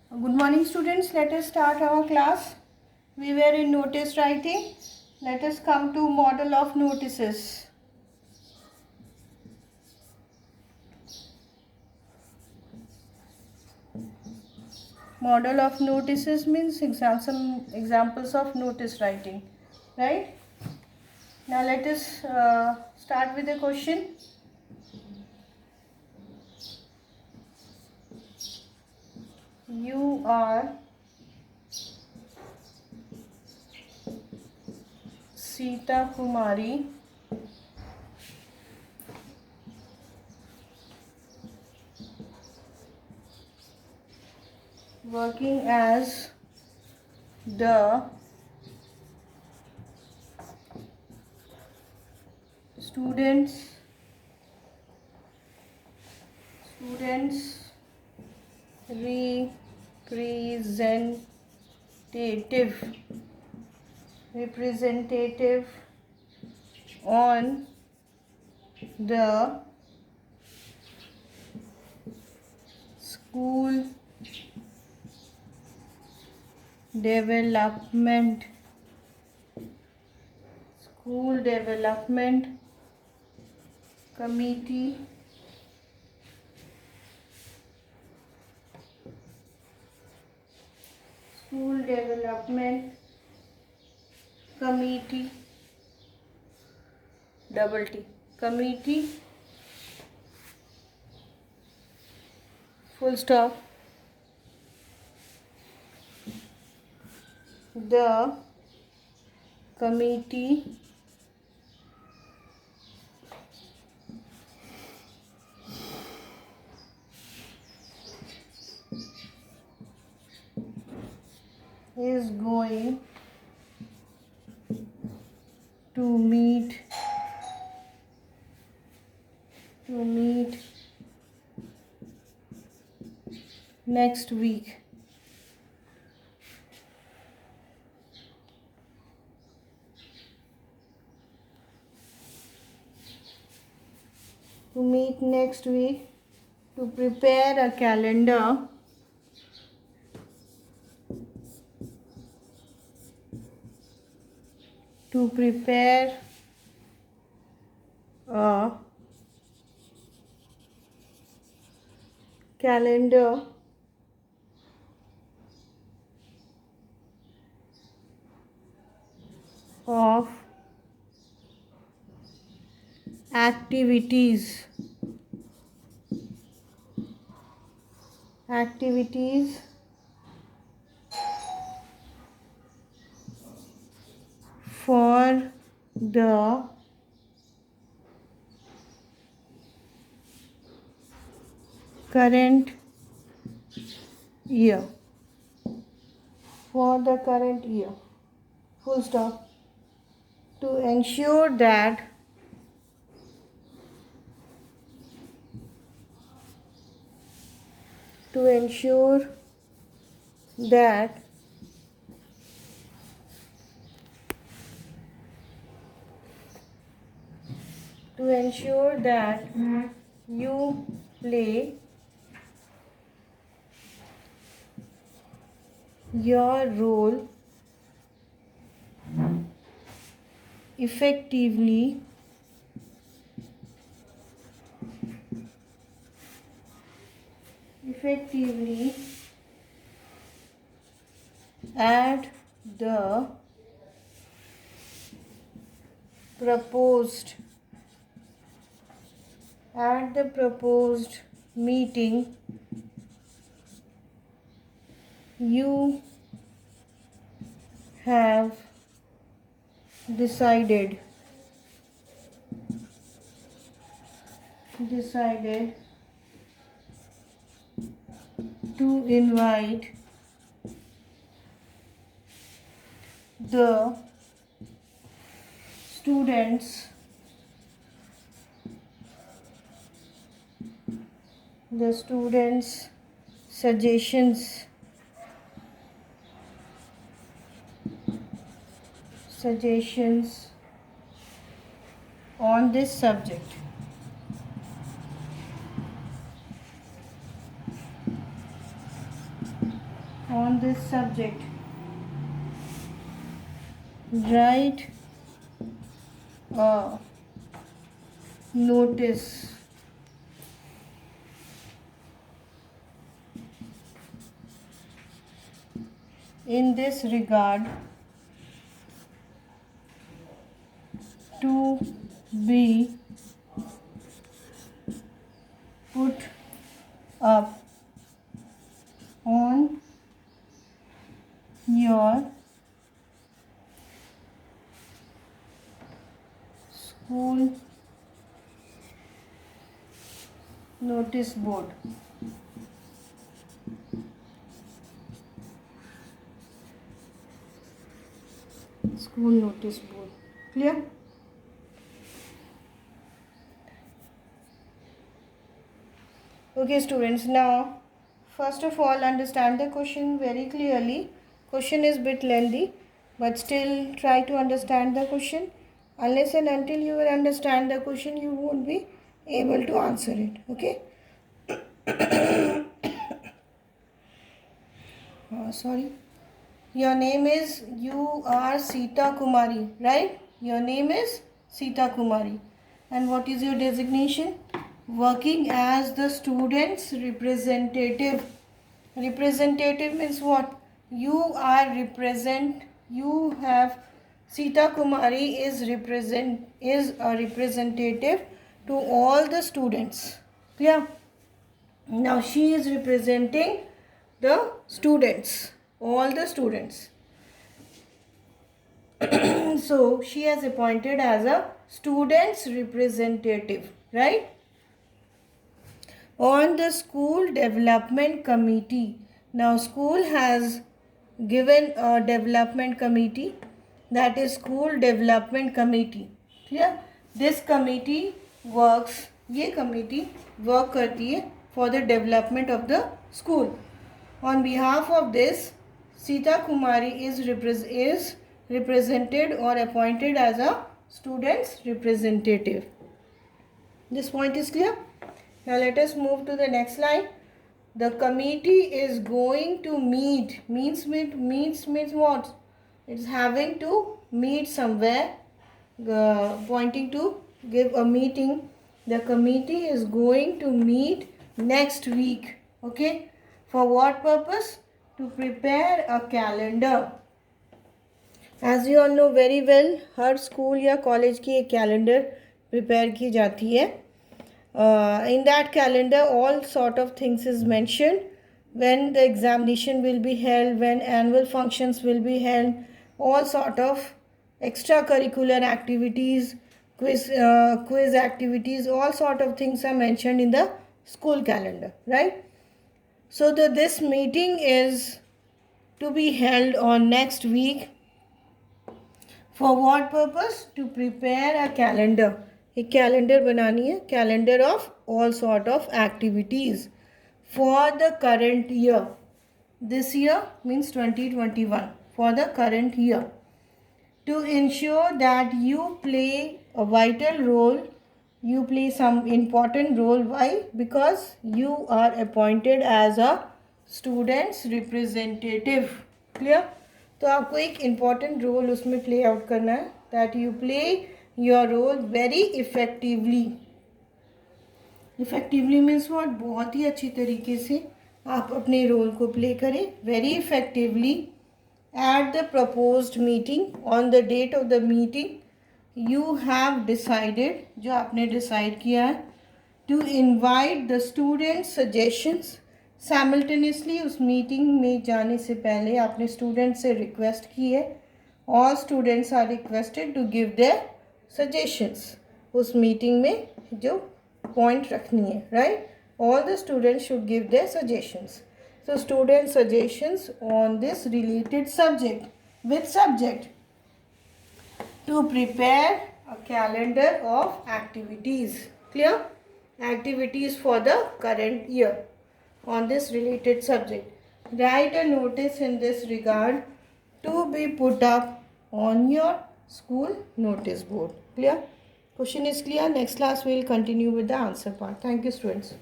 Good morning students, let us start our class. We were in notice writing. Let us come to model of notices. Model of notices means some examples of notice writing, right? Now let us start with a question. You are Sita Kumari, working as the students representative on the school development committee school development committee double T committee full stop the committee is going to meet next week. To prepare a calendar a calendar of activities for the current year full stop to ensure that you play your role effectively at the proposed meeting. You have decided to invite the students suggestions on this subject. on this subject. Write a notice in this regard to be put up on your school notice board. School notice board. Clear? Okay students, now first of all understand the question very clearly. Question is bit lengthy, but still try to understand the question. Unless and until you will understand the question, you won't be able to answer it. Okay? Sorry. Your name is, you are Sita Kumari, right? Your name is Sita Kumari. And what is your designation? Working as the student's representative. Representative means what? You have, Sita Kumari is a representative to all the students. Clear? Now she is representing the students, all the students. So she has appointed as a student's representative, right? On the school development committee. Now school has given a development committee, that is school development committee. Clear? This committee works, ये committee work करती है for the development of the school. On behalf of this, Sita Kumari is represented or appointed as a student's representative. This point is clear? Now let us move to the next line. The committee is going to meet. Means what? It's having to meet somewhere. Pointing to give a meeting. The committee is going to meet next week. Okay? For what purpose? To prepare a calendar. As you all know very well, her school या college की एक calendar prepare की जाती है. In that calendar, all sort of things is mentioned. When the examination will be held, when annual functions will be held, all sort of extracurricular activities, quiz activities, all sort of things are mentioned in the school calendar, right? So this meeting is to be held on next week. For what purpose? To prepare a calendar. एक calendar बनानी है, calendar of all sort of activities for the current year. This year means 2021. For the current year. To ensure that you play a vital role, you play some important role. Why? Because you are appointed as a student's representative. Clear? तो आपको एक important role उसमें play out करना है. That you play your role very effectively. Effectively means what? बहुत ही अच्छी तरीके से आप अपने रोल को प्ले करें. Very effectively at the proposed meeting. On the date of the meeting, you have decided, जो आपने decide किया है, to invite the students' suggestions. Simultaneously उस meeting में जाने से पहले आपने students से request की है. All students are requested to give their suggestions. उस meeting में जो point रखनी है, right? All the students should give their suggestions. So student suggestions on this related subject. Which subject? To prepare a calendar of activities. Clear? Activities for the current year on this related subject. Write a notice in this regard to be put up on your school notice board. Clear? Question is clear. Next class we will continue with the answer part. Thank you students.